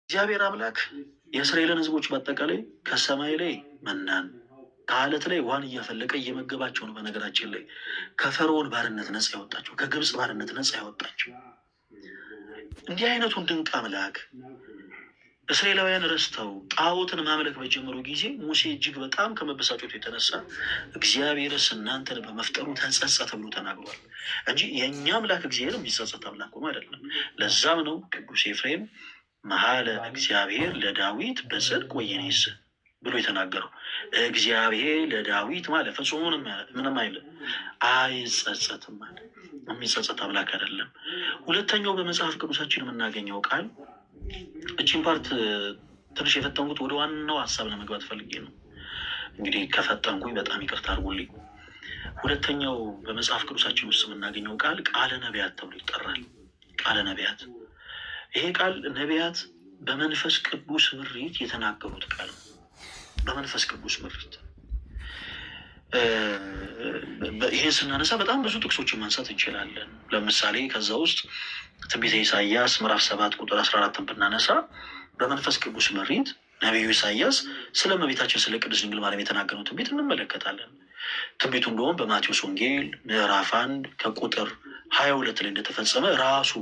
እግዚአብሔር አምላክ የእስራኤልን ሕዝቦች በአጠቃላይ ከሰማይ ላይ መናን ከአለት ላይ ውሃን እያፈለቀ እየመገባቸው ነው። በነገራችን ላይ ከፈርዖን ባርነት ነፃ ያወጣቸው፣ ከግብፅ ባርነት ነፃ ያወጣቸው እንዲህ አይነቱን ድንቅ አምላክ እስራኤላውያን ረስተው ጣዖትን ማምለክ በጀመሩ ጊዜ ሙሴ እጅግ በጣም ከመበሳጨቱ የተነሳ እግዚአብሔርስ እናንተን በመፍጠሩ ተጸጸተ ብሎ ተናግሯል እንጂ የእኛ አምላክ እግዚአብሔር የሚጸጸት አምላክ ሆኖ አይደለም። ለዛም ነው ቅዱስ ኤፍሬም መሐለ እግዚአብሔር ለዳዊት በጽድቅ ወይኔስ ብሎ የተናገረው። እግዚአብሔር ለዳዊት ማለት ፈጽሞ ምንም አይልም፣ አይጸጸትም ማለት የሚጸጸት አምላክ አይደለም። ሁለተኛው በመጽሐፍ ቅዱሳችን የምናገኘው ቃል እቺን ፓርት ትንሽ የፈጠንኩት ወደ ዋናው ሀሳብ ለመግባት ፈልጌ ነው። እንግዲህ ከፈጠንኩኝ በጣም ይቅርታ አድርጉልኝ። ሁለተኛው በመጽሐፍ ቅዱሳችን ውስጥ የምናገኘው ቃል ቃለ ነቢያት ተብሎ ይጠራል። ቃለ ነቢያት፣ ይሄ ቃል ነቢያት በመንፈስ ቅዱስ ምሪት የተናገሩት ቃል ነው። በመንፈስ ቅዱስ ምሪት ይህን ስናነሳ በጣም ብዙ ጥቅሶችን ማንሳት እንችላለን። ለምሳሌ ከዛ ውስጥ ትንቢተ ኢሳያስ ምዕራፍ 7 ቁጥር 14 ብናነሳ በመንፈስ ቅዱስ ምሪት ነቢዩ ኢሳያስ ስለ እመቤታችን ስለ ቅድስት ድንግል ማርያም የተናገረው ትንቢት እንመለከታለን። ትንቢቱ እንደውም በማቴዎስ ወንጌል ምዕራፍ 1 ከቁጥር 22 ላይ እንደተፈጸመ ራሱ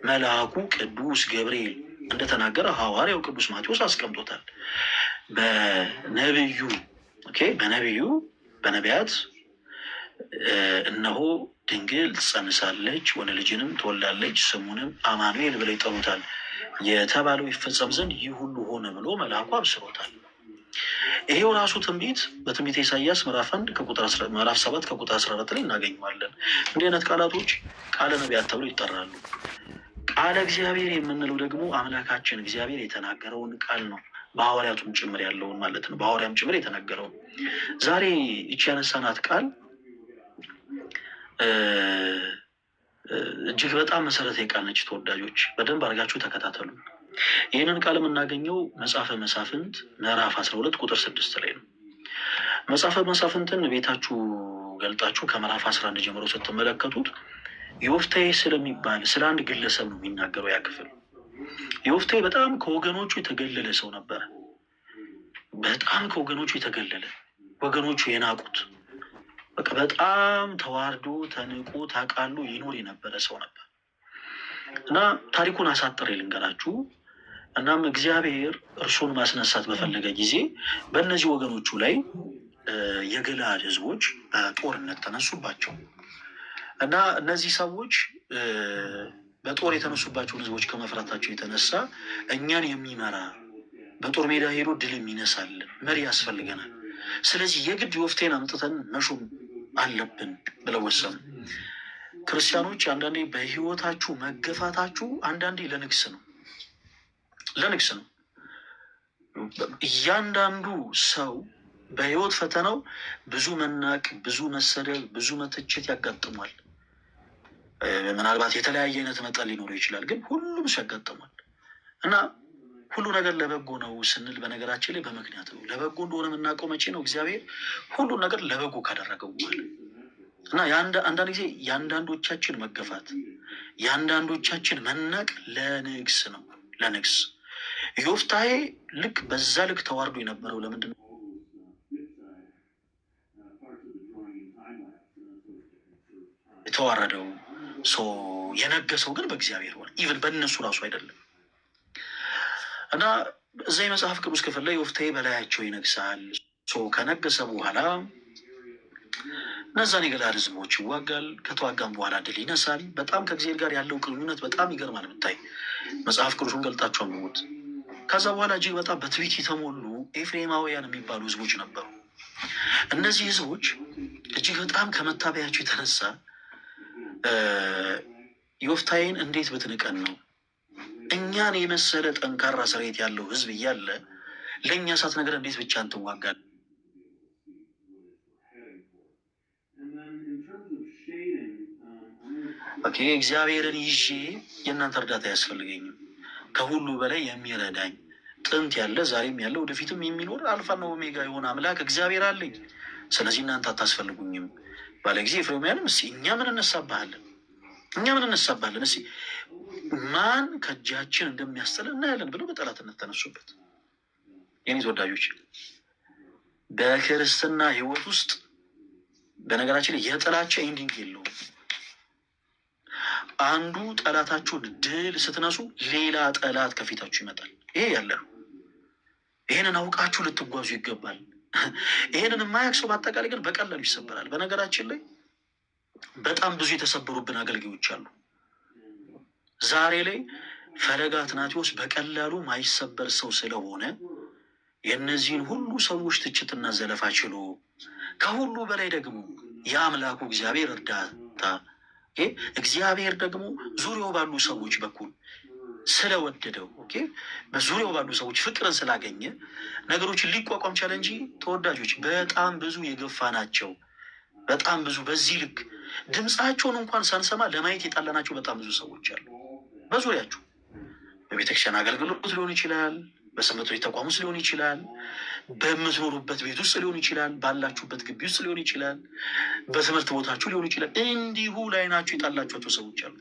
መልአኩ ቅዱስ ገብርኤል እንደተናገረ ሐዋርያው ቅዱስ ማቴዎስ አስቀምጦታል። በነቢያት እነሆ ድንግል ትጸንሳለች ወንድ ልጅንም ትወልዳለች ስሙንም አማኑኤል ብለው ይጠሩታል የተባለው ይፈጸም ዘንድ ይህ ሁሉ ሆነ ብሎ መልአኩ አብስሮታል። ይሄው ራሱ ትንቢት በትንቢተ ኢሳያስ ምዕራፍ 7 ከቁጥር 14 ላይ እናገኘዋለን። እንዲህ አይነት ቃላቶች ቃለ ነቢያት ተብሎ ይጠራሉ። ቃለ እግዚአብሔር የምንለው ደግሞ አምላካችን እግዚአብሔር የተናገረውን ቃል ነው። በሐዋርያቱም ጭምር ያለውን ማለት ነው። በሐዋርያም ጭምር የተነገረውን ዛሬ ይቺ ያነሳናት ቃል እጅግ በጣም መሰረታዊ ቃል ነች። ተወዳጆች በደንብ አድርጋችሁ ተከታተሉ። ይህንን ቃል የምናገኘው መጽሐፈ መሳፍንት ምዕራፍ 12 ቁጥር 6 ላይ ነው። መጽሐፈ መሳፍንትን ቤታችሁ ገልጣችሁ ከምዕራፍ 11 ጀምሮ ስትመለከቱት ዮፍታሔ ስለሚባል ስለ አንድ ግለሰብ ነው የሚናገረው ያ ክፍል። ዮፍታሔ በጣም ከወገኖቹ የተገለለ ሰው ነበረ። በጣም ከወገኖቹ የተገለለ፣ ወገኖቹ የናቁት፣ በቃ በጣም ተዋርዶ ተንቆ ታቃሎ ይኖር የነበረ ሰው ነበር እና ታሪኩን አሳጥሬ ልንገራችሁ። እናም እግዚአብሔር እርሱን ማስነሳት በፈለገ ጊዜ በእነዚህ ወገኖቹ ላይ የገለዓድ ሕዝቦች በጦርነት ተነሱባቸው እና እነዚህ ሰዎች በጦር የተነሱባቸውን ሕዝቦች ከመፍራታቸው የተነሳ እኛን የሚመራ በጦር ሜዳ ሄዶ ድል የሚነሳልን መሪ ያስፈልገናል፣ ስለዚህ የግድ ዮፍታሔን አምጥተን መሾም አለብን ብለው ወሰኑ። ክርስቲያኖች አንዳንዴ በህይወታችሁ መገፋታችሁ አንዳንዴ ለንግስ ነው። እያንዳንዱ ሰው በህይወት ፈተናው ብዙ መናቅ፣ ብዙ መሰደብ፣ ብዙ መተቸት ያጋጥሟል። ምናልባት የተለያየ አይነት መጠን ሊኖረው ይችላል፣ ግን ሁሉም ሰው ያጋጥሟል እና ሁሉ ነገር ለበጎ ነው ስንል በነገራችን ላይ በምክንያት ነው። ለበጎ እንደሆነ የምናውቀው መቼ ነው? እግዚአብሔር ሁሉን ነገር ለበጎ ካደረገው በኋላ እና አንዳንድ ጊዜ የአንዳንዶቻችን መገፋት፣ የአንዳንዶቻችን መናቅ ለንግስ ነው። ለንግስ ዮፍታሔ ልክ በዛ ልክ ተዋርዶ የነበረው ለምንድን ነው? የተዋረደው ሰው የነገሰው ግን በእግዚአብሔር ሆነ። ኢቨን በእነሱ ራሱ አይደለም። እና እዛ የመጽሐፍ ቅዱስ ክፍል ላይ ዮፍታሔ በላያቸው ይነግሳል። ከነገሰ በኋላ እነዛን የገለዓድ ሕዝቦች ይዋጋል። ከተዋጋም በኋላ ድል ይነሳል። በጣም ከእግዚአብሔር ጋር ያለው ግንኙነት በጣም ይገርማል። ብታይ መጽሐፍ ቅዱሱን ገልጣቸው አንብቡት። ከዛ በኋላ እጅግ በጣም በትዕቢት የተሞሉ ኤፍሬማውያን የሚባሉ ሕዝቦች ነበሩ። እነዚህ ሕዝቦች እጅግ በጣም ከመታበያቸው የተነሳ ዮፍታሔን እንዴት ብትንቀን ነው እኛን የመሰለ ጠንካራ ሰራዊት ያለው ህዝብ እያለ ለእኛ ሳት ነገር እንዴት ብቻህን ትዋጋለህ? እግዚአብሔርን ይዤ የእናንተ እርዳታ አያስፈልገኝም። ከሁሉ በላይ የሚረዳኝ ጥንት ያለ ዛሬም ያለ ወደፊትም የሚኖር አልፋና ኦሜጋ የሆነ አምላክ እግዚአብሔር አለኝ። ስለዚህ እናንተ አታስፈልጉኝም ባለ ጊዜ ኤፍሬማውያንም እኛ ምን እነሳብሃለን? እስኪ ማን ከእጃችን እንደሚያስጥል እናያለን ብለው በጠላትነት ተነሱበት። የኔ ተወዳጆች በክርስትና ህይወት ውስጥ በነገራችን ላይ የጥላቻ ኢንዲንግ የለውም። አንዱ ጠላታችሁን ድል ስትነሱ ሌላ ጠላት ከፊታችሁ ይመጣል። ይሄ ያለ ነው። ይሄንን አውቃችሁ ልትጓዙ ይገባል። ይሄንን የማያውቅ ሰው በአጠቃላይ ግን በቀላሉ ይሰበራል። በነገራችን ላይ በጣም ብዙ የተሰበሩብን አገልጋዮች አሉ። ዛሬ ላይ ፈለገ አትናቴዎስ በቀላሉ ማይሰበር ሰው ስለሆነ የእነዚህን ሁሉ ሰዎች ትችትና ዘለፋ ችሎ ከሁሉ በላይ ደግሞ የአምላኩ እግዚአብሔር እርዳታ እግዚአብሔር ደግሞ ዙሪያው ባሉ ሰዎች በኩል ስለወደደው በዙሪያው ባሉ ሰዎች ፍቅርን ስላገኘ ነገሮችን ሊቋቋም ቻለ እንጂ ተወዳጆች በጣም ብዙ የገፋ ናቸው። በጣም ብዙ በዚህ ልክ ድምፃቸውን እንኳን ሳንሰማ ለማየት የጣለናቸው በጣም ብዙ ሰዎች አሉ። በዙሪያችሁ በቤተክርስቲያን አገልግሎት ሊሆን ይችላል፣ በሰንበት ቤት ተቋም ውስጥ ሊሆን ይችላል፣ በምትኖሩበት ቤት ውስጥ ሊሆን ይችላል፣ ባላችሁበት ግቢ ውስጥ ሊሆን ይችላል፣ በትምህርት ቦታችሁ ሊሆን ይችላል። እንዲሁ ላይናችሁ የጣላችኋቸው ሰዎች አሉ።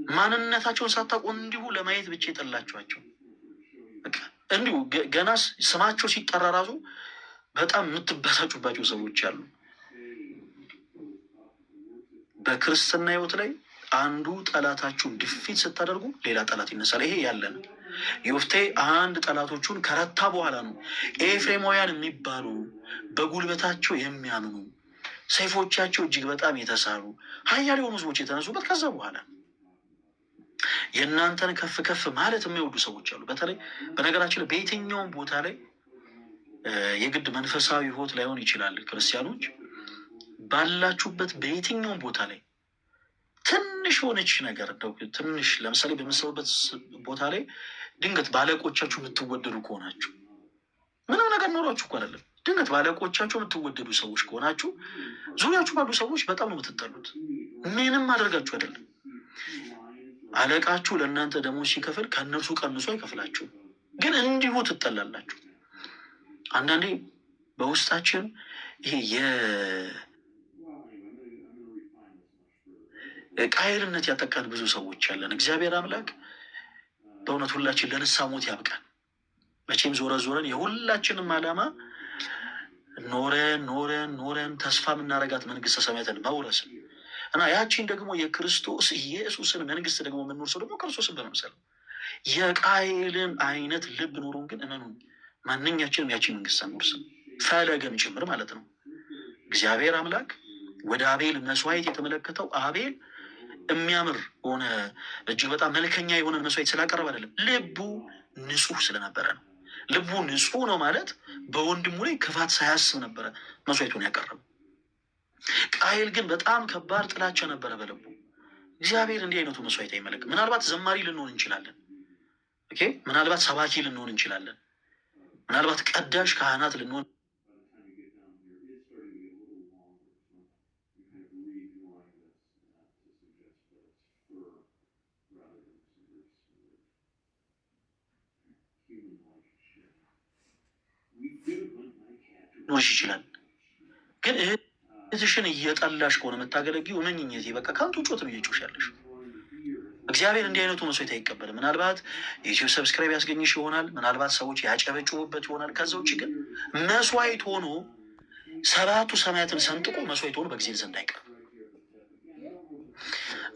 ማንነታቸውን ሳታውቁ እንዲሁ ለማየት ብቻ የጠላችኋቸው እንዲሁ ገና ስማቸው ሲጠራ ራሱ በጣም የምትበሳጩባቸው ሰዎች አሉ። በክርስትና ህይወት ላይ አንዱ ጠላታችሁን ድፊት ስታደርጉ ሌላ ጠላት ይነሳል። ይሄ ያለ ነው። ዮፍቴ አንድ ጠላቶቹን ከረታ በኋላ ነው ኤፍሬማውያን የሚባሉ በጉልበታቸው የሚያምኑ ሰይፎቻቸው እጅግ በጣም የተሳሉ ኃያል የሆኑ ህዝቦች የተነሱበት። ከዛ በኋላ የእናንተን ከፍ ከፍ ማለት የሚወዱ ሰዎች አሉ። በተለይ በነገራችን ላይ በየትኛውም ቦታ ላይ የግድ መንፈሳዊ ህይወት ላይሆን ይችላል። ክርስቲያኖች ባላችሁበት በየትኛውም ቦታ ላይ ትንሽ የሆነች ነገር ትንሽ ለምሳሌ በምሰሩበት ቦታ ላይ ድንገት ባለቆቻችሁ የምትወደዱ ከሆናችሁ ምንም ነገር ኖሯችሁ እኮ አይደለም። ድንገት ባለቆቻችሁ የምትወደዱ ሰዎች ከሆናችሁ ዙሪያችሁ ባሉ ሰዎች በጣም ነው የምትጠሉት። ምንም አደርጋችሁ አይደለም። አለቃችሁ ለእናንተ ደሞዝ ሲከፍል ከእነርሱ ቀንሶ አይከፍላችሁም፣ ግን እንዲሁ ትጠላላችሁ። አንዳንዴ በውስጣችን ይሄ ቃየልነት ያጠቃን ብዙ ሰዎች ያለን። እግዚአብሔር አምላክ በእውነት ሁላችን ለንስሐ ሞት ያብቃን። መቼም ዞረን የሁላችንም ዓላማ ኖረን ተስፋ የምናረጋት መንግስተ ሰማያትን መውረስ እና ያቺን ደግሞ የክርስቶስ ኢየሱስን መንግስት ደግሞ የምንወርሰው ደግሞ ክርስቶስን በመምሰል የቃየልን አይነት ልብ ኖሮን ግን እመኑን ማንኛችንም ያቺን መንግስት አንወርስም፣ ፈለገም ጭምር ማለት ነው። እግዚአብሔር አምላክ ወደ አቤል መስዋዕት የተመለከተው አቤል የሚያምር ሆነ እጅግ በጣም መልከኛ የሆነን መስዋዕት ስላቀረብ አይደለም፣ ልቡ ንጹህ ስለነበረ ነው። ልቡ ንጹህ ነው ማለት በወንድሙ ላይ ክፋት ሳያስብ ነበረ መስዋዕቱን ያቀረበው። ቃየል ግን በጣም ከባድ ጥላቻ ነበረ በልቡ። እግዚአብሔር እንዲህ አይነቱ መስዋዕት አይመለክም። ምናልባት ዘማሪ ልንሆን እንችላለን፣ ምናልባት ሰባኪ ልንሆን እንችላለን፣ ምናልባት ቀዳሽ ካህናት ልንሆን ኖሽ ይችላል። ግን እህትሽን እየጠላሽ ከሆነ የምታገለጊው እመኝኝቴ በቃ ከንቱ ጮት ነው እየጮሽ ያለሽ። እግዚአብሔር እንዲህ አይነቱ መስዋዕት አይቀበልም። ምናልባት የዩቲዩብ ሰብስክራይብ ያስገኝሽ ይሆናል፣ ምናልባት ሰዎች ያጨበጭቡበት ይሆናል። ከዛ ውጭ ግን መስዋዕት ሆኖ ሰባቱ ሰማያትን ሰንጥቆ መስዋዕት ሆኖ በእግዚአብሔር ዘንድ አይቀርም።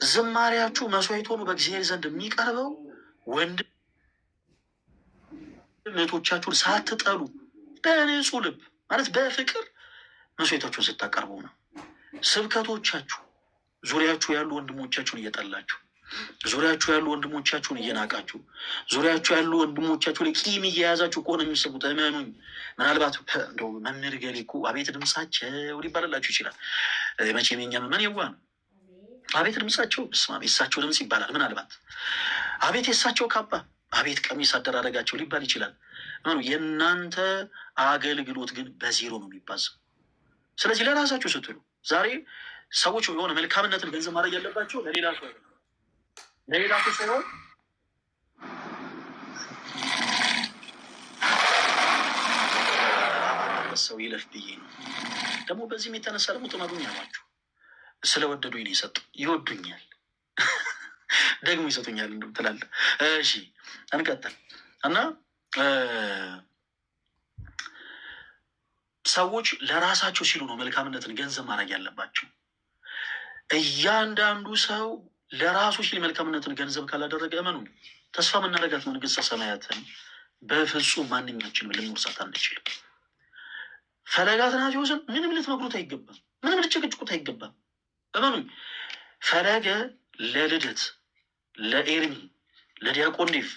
ዝማሪያችሁ መስዋዕት ሆኖ በእግዚአብሔር ዘንድ የሚቀርበው ወንድም እህቶቻችሁን ሳትጠሉ በንጹህ ልብ ማለት በፍቅር መስዋዕታችሁን ስታቀርቡ ነው። ስብከቶቻችሁ ዙሪያችሁ ያሉ ወንድሞቻችሁን እየጠላችሁ፣ ዙሪያችሁ ያሉ ወንድሞቻችሁን እየናቃችሁ፣ ዙሪያችሁ ያሉ ወንድሞቻችሁ ላይ ቂም እየያዛችሁ ከሆነ የሚሰቡት እመኑኝ፣ ምናልባት እንደው መምህር ገሌ እኮ አቤት ድምፃቸው ሊባልላችሁ ይችላል። መቼም የኛ መመን የዋ ነው። አቤት ድምፃቸው ስማ የሳቸው ድምፅ ይባላል። ምናልባት አቤት የሳቸው ካባ፣ አቤት ቀሚስ አደራረጋቸው ሊባል ይችላል። የእናንተ አገልግሎት ግን በዜሮ ነው የሚባዘው። ስለዚህ ለራሳችሁ ስትሉ ዛሬ ሰዎች የሆነ መልካምነትን ገንዘብ ማድረግ ያለባቸው ለሌላ ሰው ሳይሆን ሰው ይለፍ ብዬ ነው። ደግሞ በዚህም የተነሳ ደግሞ ጥመዱኝ አሏችሁ። ስለወደዱኝ ነው የሰጡ። ይወዱኛል ደግሞ ይሰጡኛል እንደውም ትላለህ። እሺ እንቀጥል እና ሰዎች ለራሳቸው ሲሉ ነው መልካምነትን ገንዘብ ማድረግ ያለባቸው። እያንዳንዱ ሰው ለራሱ ሲል መልካምነትን ገንዘብ ካላደረገ እመኑ ተስፋ የምናደርጋት መንግስተ ሰማያትን በፍጹም ማንኛችንም ልንወርሳት አንችልም። ፈለገ አትናቴዎስን ምንም ልትመክሩት አይገባም፣ ምንም ልትጨቅጭቁት አይገባም። እመኑኝ ፈለገ ለልደት፣ ለኤርሚ፣ ለዲያቆን ዴፍ፣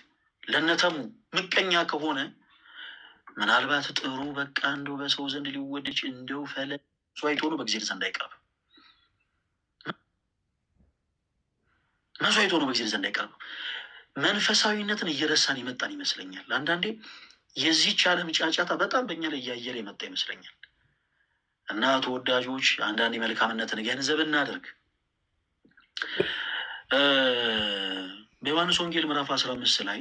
ለነተሙ ምቀኛ ከሆነ ምናልባት ጥሩ በቃ እንደው በሰው ዘንድ ሊወደች እንደው ፈለገ መስዋዕት ሆኖ በእግዚአብሔር ዘንድ አይቀርብም። መስዋዕት ሆኖ በእግዚአብሔር ዘንድ አይቀርብም። መንፈሳዊነትን እየረሳን ይመጣን ይመስለኛል። አንዳንዴ የዚህች ዓለም ጫጫታ በጣም በእኛ ላይ እያየለ የመጣ ይመስለኛል። እና ተወዳጆች አንዳንድ መልካምነትን ገንዘብ እናደርግ። በዮሐንስ ወንጌል ምዕራፍ 15 ላይ